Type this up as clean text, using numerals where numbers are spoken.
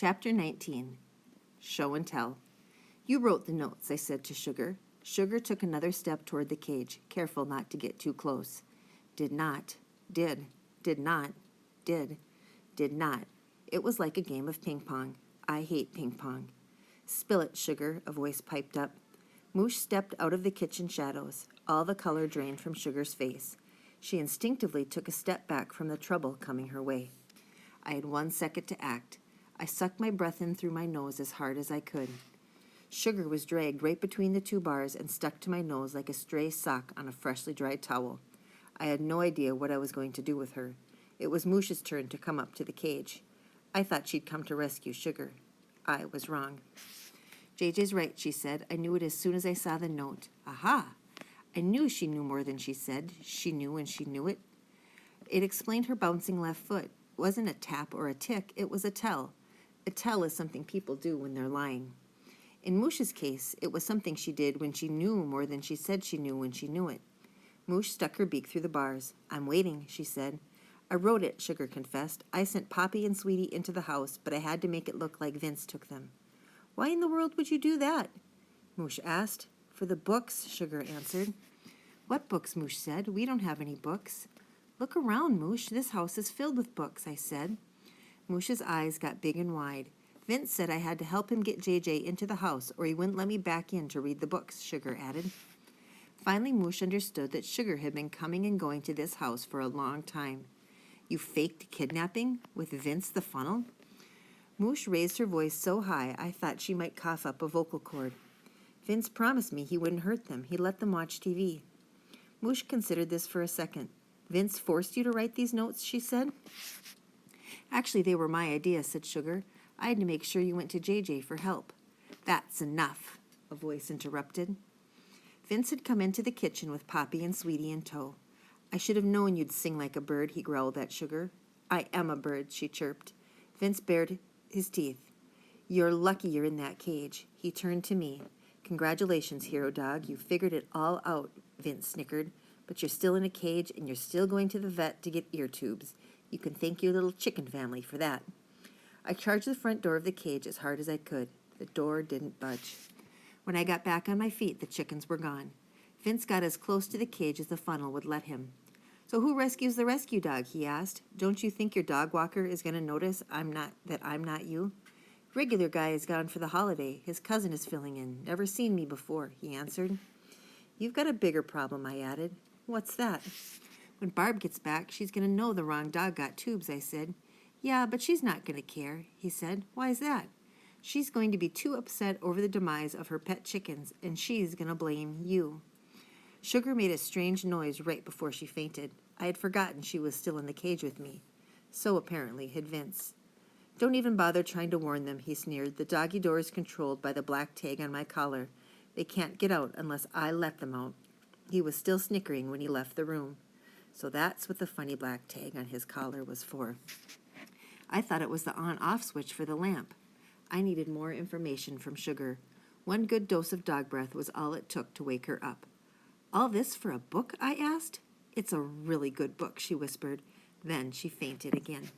Chapter 19. Show and Tell. You wrote the notes, I said to Sugar. Sugar took another step toward the cage, careful not to get too close. Did not. Did. Did not. Did. Did not. It was like a game of ping-pong. I hate ping-pong. Spill it, Sugar, a voice piped up. Moosh stepped out of the kitchen shadows. All the color drained from Sugar's face. She instinctively took a step back from the trouble coming her way. I had 1 second to act. I sucked my breath in through my nose as hard as I could. Sugar was dragged right between the two bars and stuck to my nose like a stray sock on a freshly dried towel. I had no idea what I was going to do with her. It was Moosh's turn to come up to the cage. I thought she'd come to rescue Sugar. I was wrong. JJ's right, she said. I knew it as soon as I saw the note. Aha! I knew she knew more than she said. She knew and she knew it. It explained her bouncing left foot. It wasn't a tap or a tick, it was a tell. A tell is something people do when they're lying. In Moosh's case, it was something she did when she knew more than she said she knew when she knew it. Moosh stuck her beak through the bars. I'm waiting, she said. I wrote it, Sugar confessed. I sent Poppy and Sweetie into the house, but I had to make it look like Vince took them. Why in the world would you do that? Moosh asked. For the books, Sugar answered. What books? Moosh said. We don't have any books. Look around, Moosh. This house is filled with books, I said. Moosh's eyes got big and wide. Vince said I had to help him get JJ into the house or he wouldn't let me back in to read the books, Sugar added. Finally, Moosh understood that Sugar had been coming and going to this house for a long time. You faked kidnapping? With Vince the funnel? Moosh raised her voice so high I thought she might cough up a vocal cord. Vince promised me he wouldn't hurt them. He let them watch TV. Moosh considered this for a second. Vince forced you to write these notes, she said. Actually, they were my idea, said Sugar. I had to make sure you went to JJ for help. That's enough, a voice interrupted. Vince had come into the kitchen with Poppy and Sweetie in tow. I should have known you'd sing like a bird, he growled at Sugar. I am a bird, she chirped. Vince bared his teeth. You're lucky you're in that cage. He turned to me. Congratulations, hero dog. You figured it all out, Vince snickered. But you're still in a cage and you're still going to the vet to get ear tubes. You can thank your little chicken family for that. I charged the front door of the cage as hard as I could. The door didn't budge. When I got back on my feet, the chickens were gone. Vince got as close to the cage as the funnel would let him. So who rescues the rescue dog, he asked. Don't you think your dog walker is going to notice I'm not you? Regular guy is gone for the holiday. His cousin is filling in. Never seen me before, he answered. You've got a bigger problem, I added. What's that? When Barb gets back, she's going to know the wrong dog got tubes, I said. Yeah, but she's not going to care, he said. Why is that? She's going to be too upset over the demise of her pet chickens, and she's going to blame you. Sugar made a strange noise right before she fainted. I had forgotten she was still in the cage with me. So apparently had Vince. Don't even bother trying to warn them, he sneered. The doggy door is controlled by the black tag on my collar. They can't get out unless I let them out. He was still snickering when he left the room. So that's what the funny black tag on his collar was for. I thought it was the on-off switch for the lamp. I needed more information from Sugar. 1 good dose of dog breath was all it took to wake her up. All this for a book? I asked. It's a really good book, she whispered. Then she fainted again.